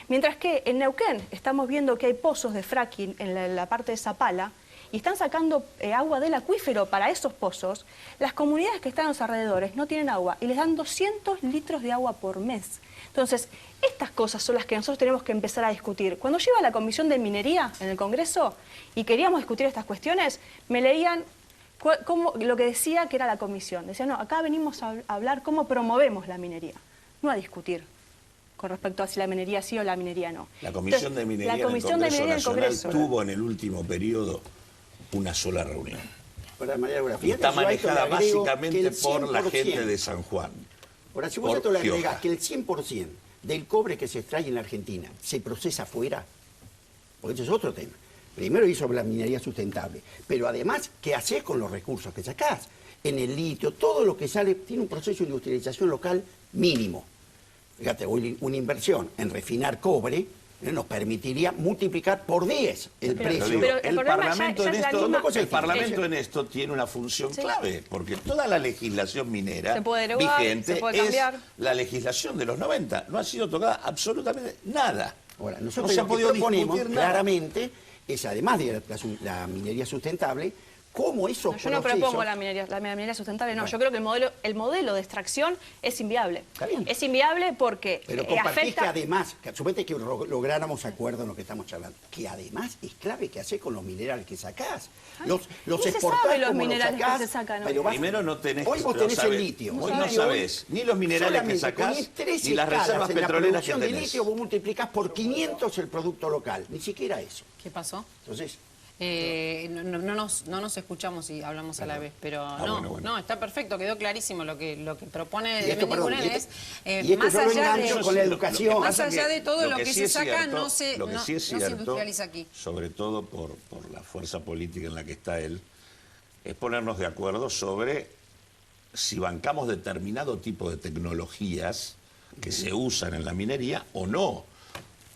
Mientras que en Neuquén estamos viendo que hay pozos de fracking en la parte de Zapala, y están sacando agua del acuífero para esos pozos, las comunidades que están a los alrededores no tienen agua y les dan 200 litros de agua por mes. Entonces, estas cosas son las que nosotros tenemos que empezar a discutir. Cuando yo iba a la Comisión de Minería en el Congreso y queríamos discutir estas cuestiones, me leían lo que decía que era la comisión. Decían, no, acá venimos a hablar cómo promovemos la minería, no a discutir con respecto a si la minería sí o la minería no.
La Comisión de Minería en el Congreso Nacional tuvo en el último periodo una sola reunión. Y está manejada básicamente por la gente de San Juan.
Ahora, si vos le agregás que el 100% del cobre que se extrae en la Argentina se procesa afuera, porque eso es otro tema. Primero hizo la minería sustentable, pero además, ¿qué haces con los recursos que sacás? En el litio, todo lo que sale tiene un proceso de industrialización local mínimo. Fíjate, una inversión en refinar cobre nos permitiría multiplicar por 10 el precio.
Pero el Parlamento en esto tiene una función clave, porque toda la legislación minera vigente es la legislación de los 90. No ha sido tocada absolutamente nada.
Ahora, nosotros no se ha podido discutir claramente es, además de la minería sustentable, cómo esos
yo no propongo la minería sustentable, no. Bueno. Yo creo que el modelo de extracción es inviable. Es inviable porque
pero compartís que además, suponete que lográramos acuerdo en lo que estamos charlando, que además es clave que haces con los minerales que sacás. Los exportás
los minerales que se sacan.
Pero primero no tenés...
Hoy vos tenés el litio.
Hoy no sabés ni los minerales que sacás, ni las reservas petroleras que tenés.
De litio vos multiplicás por 500 el producto local. Ni siquiera eso.
¿Qué pasó?
Entonces...
no nos escuchamos y hablamos a la vez, pero no, está perfecto, quedó clarísimo lo que propone Menéndez es más allá de todo lo que se saca, no se industrializa aquí.
Sobre todo por la fuerza política en la que está él, es ponernos de acuerdo sobre si bancamos determinado tipo de tecnologías que se usan en la minería o no.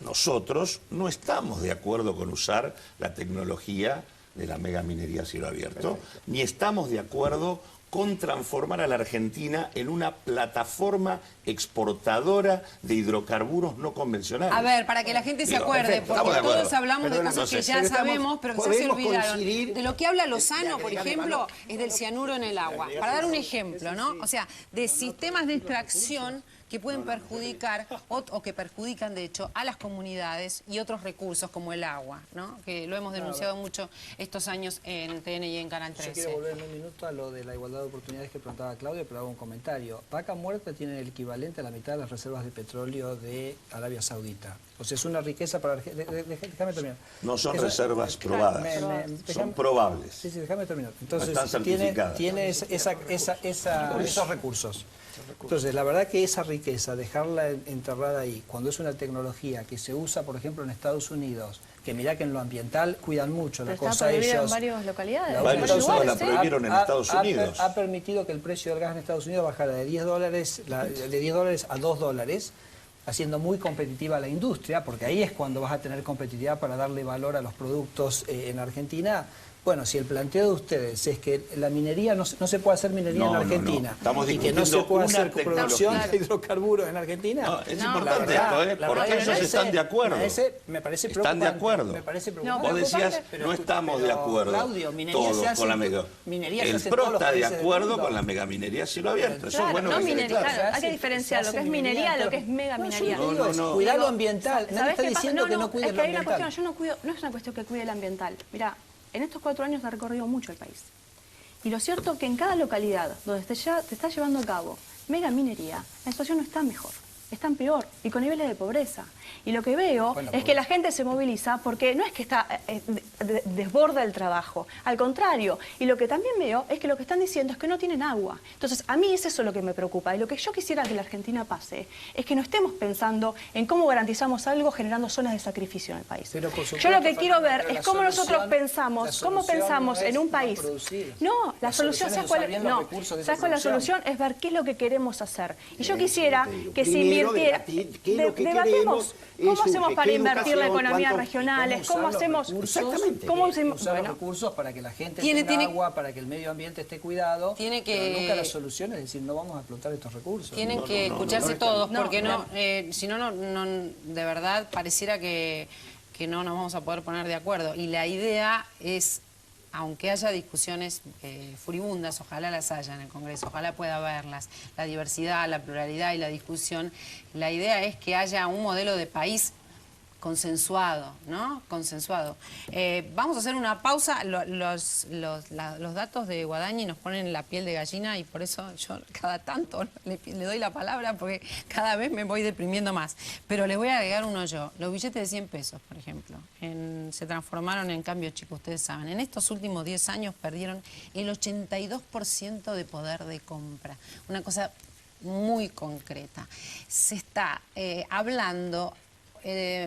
Nosotros no estamos de acuerdo con usar la tecnología de la megaminería a cielo abierto, ni estamos de acuerdo con transformar a la Argentina en una plataforma exportadora de hidrocarburos no convencionales.
A ver, para que la gente se acuerde, porque todos hablamos de cosas que ya sabemos, pero que se olvidaron. De lo que habla Lozano, por ejemplo, es del cianuro en el agua. Para dar un ejemplo, ¿no? O sea, de sistemas de extracción que pueden perjudicar o que perjudican, de hecho, a las comunidades y otros recursos como el agua, ¿no? Que lo hemos denunciado mucho estos años en TN y en Canal 13.
Yo quiero volver en un minuto a lo de la igualdad de oportunidades que preguntaba Claudia, pero hago un comentario. Vaca Muerta tiene el equivalente a la mitad de las reservas de petróleo de Arabia Saudita. O sea, es una riqueza para Argentina. Déjame terminar.
No son reservas probadas, son probables.
Sí, déjame terminar. Entonces,
no están certificadas.
Tiene esos recursos. Entonces, la verdad que esa riqueza, dejarla enterrada ahí, cuando es una tecnología que se usa, por ejemplo, en Estados Unidos, que mirá que en lo ambiental cuidan mucho la cosa.
Está prohibido en varias localidades.
Varios usos la prohibieron en Estados Unidos.
Ha permitido que el precio del gas en Estados Unidos bajara de $10 a $2, haciendo muy competitiva la industria, porque ahí es cuando vas a tener competitividad para darle valor a los productos en Argentina. Bueno, si el planteo de ustedes es que la minería no se puede hacer minería en Argentina y que no se puede hacer producción de hidrocarburos en Argentina.
Es importante esto, porque ellos están de acuerdo.
Me parece preocupante.
Están de acuerdo.
Me parece preocupante.
Vos decías, no estamos de acuerdo todos con la megaminería. El PRO está de acuerdo con la megaminería a cielo abierto. Eso es bueno que quede claro.
Hay que diferenciar lo que es minería de lo que es megaminería.
Cuidar lo ambiental. Nadie está diciendo que no cuide lo ambiental.
Yo no cuido, no es una cuestión que cuide el ambiental. Mirá, en estos 4 años ha recorrido mucho el país. Y lo cierto es que en cada localidad donde se está llevando a cabo megaminería, la situación no está mejor, está peor y con niveles de pobreza. Y lo que veo es que la gente se moviliza porque no es que desborda el trabajo, al contrario. Y lo que también veo es que lo que están diciendo es que no tienen agua. Entonces, a mí es eso lo que me preocupa. Y lo que yo quisiera que la Argentina pase es que no estemos pensando en cómo garantizamos algo generando zonas de sacrificio en el país. Yo lo que quiero ver es cómo nosotros pensamos, en un país. No, la solución, ¿sabes cuál es? No, ¿sabes cuál es la solución? Es ver qué es lo que queremos hacer. Y yo quisiera que se invirtiera, debatemos. ¿Cómo hacemos para invertir la economía regionales? ¿Cómo hacemos?
Exactamente. ¿Cómo usar los recursos para que la gente tenga agua, para que el medio ambiente esté cuidado? Pero nunca la solución es decir, no vamos a explotar estos recursos.
Tienen que escucharse todos, porque si no, de verdad pareciera que no nos vamos a poder poner de acuerdo. Y la idea es aunque haya discusiones furibundas, ojalá las haya en el Congreso, ojalá pueda haberlas, la diversidad, la pluralidad y la discusión, la idea es que haya un modelo de país consensuado, ¿no? Consensuado. Vamos a hacer una pausa. Los datos de Guadañi nos ponen la piel de gallina y por eso yo cada tanto le doy la palabra porque cada vez me voy deprimiendo más. Pero les voy a agregar uno yo. Los billetes de 100 pesos, por ejemplo, se transformaron en cambio chico, ustedes saben. En estos últimos 10 años perdieron el 82% de poder de compra. Una cosa muy concreta. Se está hablando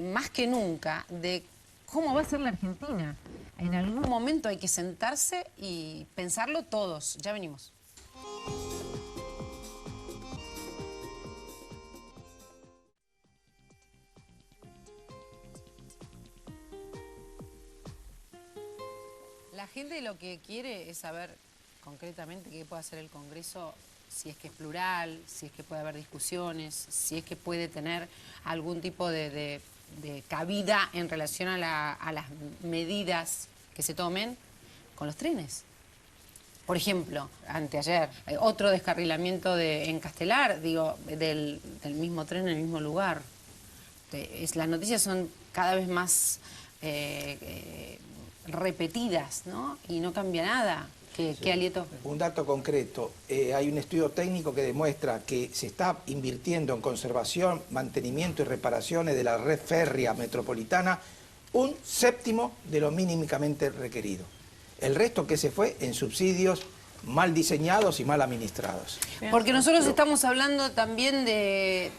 más que nunca de cómo va a ser la Argentina. En algún momento hay que sentarse y pensarlo todos. Ya venimos. La gente lo que quiere es saber concretamente qué puede hacer el Congreso, si es que es plural, si es que puede haber discusiones, si es que puede tener algún tipo de cabida en relación a las medidas que se tomen con los trenes. Por ejemplo, anteayer, otro descarrilamiento en Castelar, digo, del mismo tren en el mismo lugar. Las noticias son cada vez más repetidas, ¿no? Y no cambia nada. ¿Qué Alieto?
Un dato concreto, hay un estudio técnico que demuestra que se está invirtiendo en conservación, mantenimiento y reparaciones de la red férrea metropolitana un séptimo de lo mínimamente requerido. El resto que se fue en subsidios mal diseñados y mal administrados.
Porque nosotros estamos hablando también de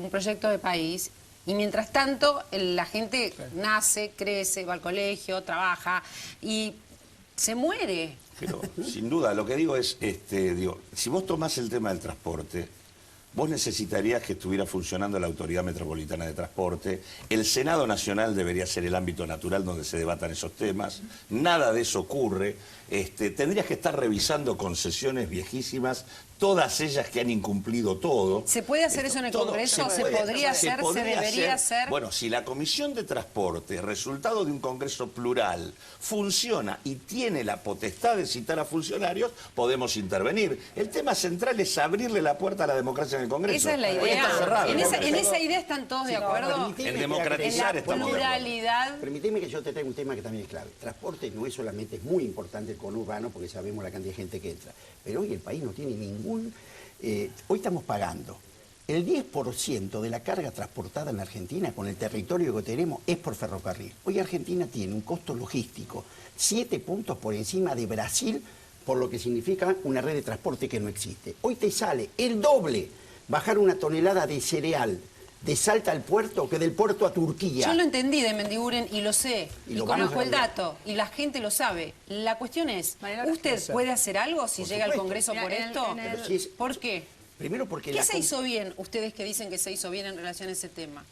un proyecto de país y mientras tanto la gente nace, crece, va al colegio, trabaja y se muere.
Pero sin duda, lo que digo es, si vos tomás el tema del transporte, vos necesitarías que estuviera funcionando la Autoridad Metropolitana de Transporte, el Senado Nacional debería ser el ámbito natural donde se debatan esos temas, nada de eso ocurre, tendrías que estar revisando concesiones viejísimas, todas ellas que han incumplido todo.
¿Se puede hacer eso en el Congreso? ¿Se podría hacer? ¿Se debería hacer?
Bueno, si la Comisión de Transporte, resultado de un Congreso plural, funciona y tiene la potestad de citar a funcionarios, podemos intervenir. El tema central es abrirle la puerta a la democracia en el Congreso.
Esa es la idea.
Hoy está cerrado,
en esa idea están todos de acuerdo.
En democratizar
en la
estamos
pluralidad.
Permitime que yo te traiga un tema que también es clave. Transporte no es solamente, es muy importante el conurbano porque sabemos la cantidad de gente que entra. Pero hoy el país no tiene ningún... hoy estamos pagando el 10% de la carga transportada en Argentina con el territorio que tenemos es por ferrocarril. Hoy Argentina tiene un costo logístico 7 puntos por encima de Brasil por lo que significa una red de transporte que no existe. Hoy te sale el doble bajar una tonelada de cereal de Salta al puerto que del puerto a Turquía.
Yo lo entendí de Mendiguren y lo sé, y conozco el
lograr.
dato, y la gente lo sabe. La cuestión es, ¿usted puede hacer algo si llega al Congreso por esto? ¿Por qué?
Primero porque
¿Qué se hizo bien, ustedes que dicen que se hizo bien en relación a ese tema?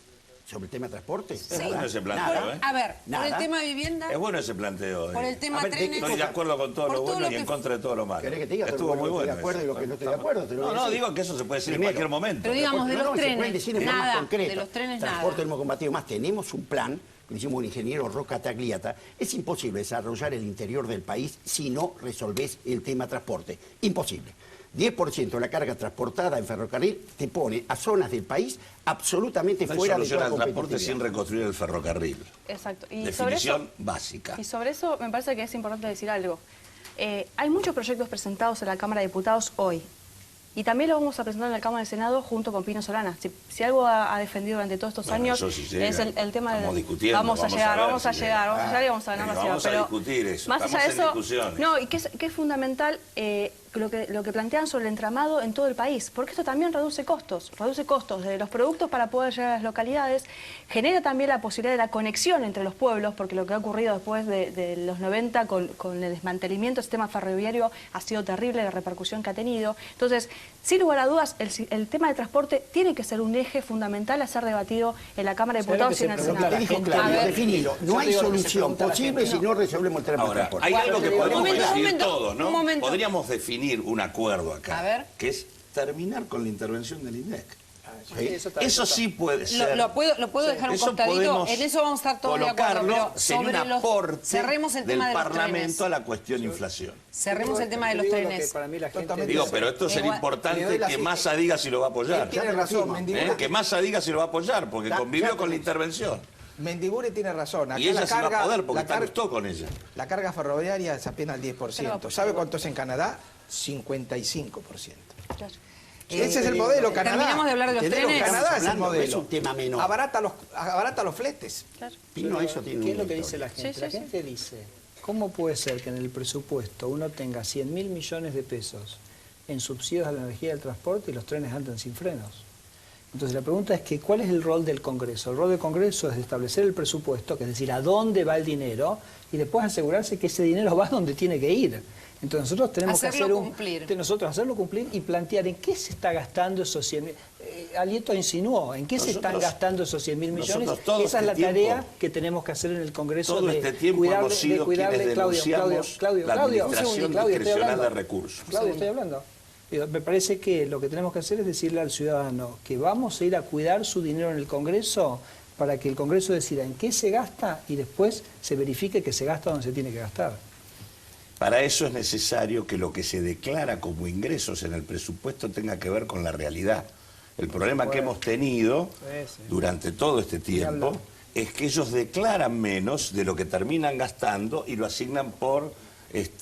¿Sobre el tema de transporte?
Es bueno ese planteo, ¿eh?
A ver,
Nada.
por el tema de vivienda,
Es bueno ese planteo.
por el tema trenes...
Estoy de acuerdo con todo
por
lo
todo
bueno
lo
y en
que-
contra de todo lo malo.
¿Querés que te diga
Estuvo muy
lo que
bueno.
estoy de acuerdo y lo que no estoy de acuerdo? Te lo voy a
No,
decir.
digo que eso se puede decir
Primero,
en cualquier momento.
Pero digamos, de los
se puede
trenes,
decir en forma
nada,
concreta.
de los trenes nada.
Transporte hemos combatido más. Tenemos un plan, que le hicimos un ingeniero Roca Tagliata. Es imposible desarrollar el interior del país si no resolvés el tema transporte. Imposible. 10% de la carga transportada en ferrocarril te pone a zonas del país absolutamente
No hay
fuera de
solución
toda
al transporte
competitividad.
sin reconstruir el ferrocarril.
Exacto.
Definición básica.
Y sobre eso me parece que es importante decir algo. Hay muchos proyectos presentados en la Cámara de Diputados hoy. Y también lo vamos a presentar en la Cámara del Senado junto con Pino Solana. Si algo ha defendido durante todos estos
Bueno,
años
eso sí llega.
es el tema de...
Estamos discutiendo,
Vamos a llegar,
ver
vamos a
si
llegar y vamos a ganar la ciudad.
Vamos a discutir eso,
más allá de
estamos en
eso,
discusiones.
no, y que es fundamental lo que plantean sobre el entramado en todo el país, porque esto también reduce costos de los productos para poder llegar a las localidades, genera también la posibilidad de la conexión entre los pueblos, porque lo que ha ocurrido después de los 90 con el desmantelamiento del sistema ferroviario ha sido terrible, la repercusión que ha tenido. Entonces, sin lugar a dudas, el tema del transporte tiene que ser un eje fundamental a ser debatido en la Cámara de Diputados y en el Senado.
Te dijo claro, definilo. No hay solución posible si no resolvemos el tema del
Ahora,
transporte.
hay algo que podemos decir
momento,
todos, ¿no?
un momento.
Podríamos definir un acuerdo acá,
A ver.
que es terminar con la intervención del INDEC. Eso sí puede ser.
Lo puedo dejar un
Eso
costadito,
podemos
en eso vamos a estar todos de acuerdo,
colocarlo,
pero
sería un
sobre los...
aporte
Cerremos el
del
tema de los
Parlamento
trenes.
a la cuestión inflación.
Cerremos el tema de los
Digo lo que
trenes.
para mí la gente
Totalmente.
Digo, pero esto sería
Igual-
Le
importante
doy la
que
cifra.
Massa diga si lo va a apoyar.
Tiene razón, Mendibure.
Que Massa diga si lo va a apoyar, porque convivió con la intervención.
Mendibure tiene razón. Acá
Y ella
la
se va a
carga-
poder, porque
la
está
car-
gustó con ella.
La carga ferroviaria es apenas el 10%. ¿Sabe cuánto es en Canadá? 55%.
Claro.
Ese es el modelo, Canadá.
Terminamos de hablar de los
¿Entendés?
trenes.
Canadá es el
Hablando,
modelo.
es un tema menor.
Abarata los fletes.
Pino, eso tiene
¿Qué es
una
lo que dice
historia.
la gente?
Sí,
La
sí,
gente dice, ¿cómo puede ser que en el presupuesto uno tenga 100.000 millones de pesos en subsidios a la energía del transporte y los trenes anden sin frenos? Entonces la pregunta es que ¿cuál es el rol del Congreso? El rol del Congreso es establecer el presupuesto, que es decir, a dónde va el dinero, y después asegurarse que ese dinero va donde tiene que ir. Entonces nosotros tenemos
Hacerlo cumplir.
hacerlo cumplir y plantear en qué se está gastando esos 100.000. Alieto insinuó, ¿en qué se están
Nosotros-
gastando esos 100.000 millones?
nosotros todo
Esa es la
este
tarea
tiempo-
que tenemos que hacer en el Congreso.
Todo
de
este tiempo
cuidarle-
hemos sido
de cuidarle-
quienes denunciamos
Claudio,
la
un
administración
segundo, Claudio, estoy
discrecional
hablando.
de recursos.
Claudio, estoy hablando. Digo, me parece que lo que tenemos que hacer es decirle al ciudadano que vamos a ir a cuidar su dinero en el Congreso para que el Congreso decida en qué se gasta y después se verifique que se gasta donde se tiene que gastar.
Para eso es necesario que lo que se declara como ingresos en el presupuesto tenga que ver con la realidad. El problema que hemos tenido durante todo este tiempo es que ellos declaran menos de lo que terminan gastando y lo asignan por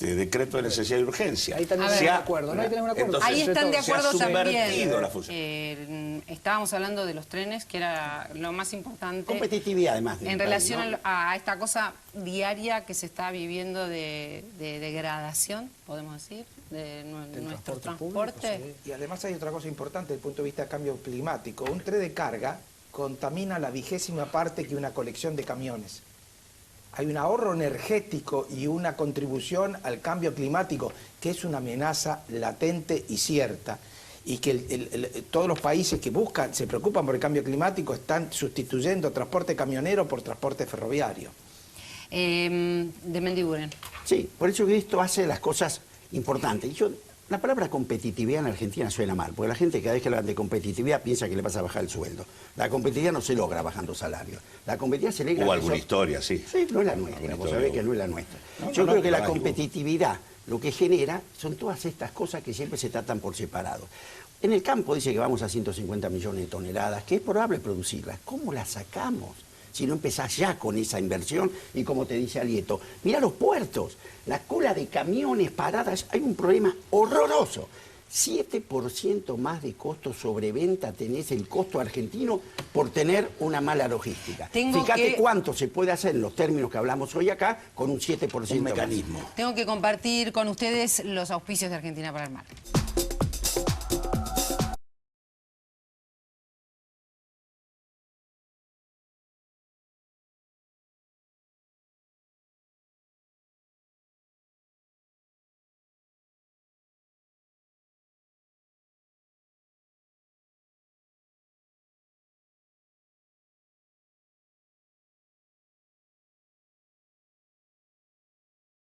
decreto de necesidad y urgencia.
Ahí también
A ver,
tenemos un acuerdo, ¿no? Ahí tenemos un acuerdo.
Entonces,
Ahí están de
se ha
acuerdo
subvertido
también.
la función.
Estábamos hablando de los trenes, que era lo más importante.
Competitividad, además.
En relación a esta cosa diaria que se está viviendo de degradación, podemos decir, de nuestro transporte.
Y además hay otra cosa importante desde el punto de vista del cambio climático. Un tren de carga contamina la 20ª parte que una colección de camiones. Hay un ahorro energético y una contribución al cambio climático que es una amenaza latente y cierta. Y que todos los países que se preocupan por el cambio climático están sustituyendo transporte camionero por transporte ferroviario.
De Mendibure.
Sí, por eso que esto hace las cosas importantes. La palabra competitividad en Argentina suena mal, porque la gente cada vez que habla de competitividad piensa que le vas a bajar el sueldo. La competitividad no se logra bajando salarios. La competitividad se logra...
Hubo alguna historia, sí.
Sí, no es la nuestra,
Alguna
vos
historia
sabés que
hubo.
no es la nuestra.
No,
Yo
no,
creo que
pero
la
hay,
competitividad lo que genera son todas estas cosas que siempre se tratan por separado. En el campo dice que vamos a 150 millones de toneladas, que es probable producirlas. ¿Cómo las sacamos? Si no empezás ya con esa inversión y como te dice Alieto, mira los puertos, la cola de camiones paradas, hay un problema horroroso. 7% más de costo sobre venta tenés el costo argentino por tener una mala logística. Fíjate cuánto se puede hacer en los términos que hablamos hoy acá con un 7%
Un mecanismo.
Tengo que compartir con ustedes los auspicios de Argentina para el Mar.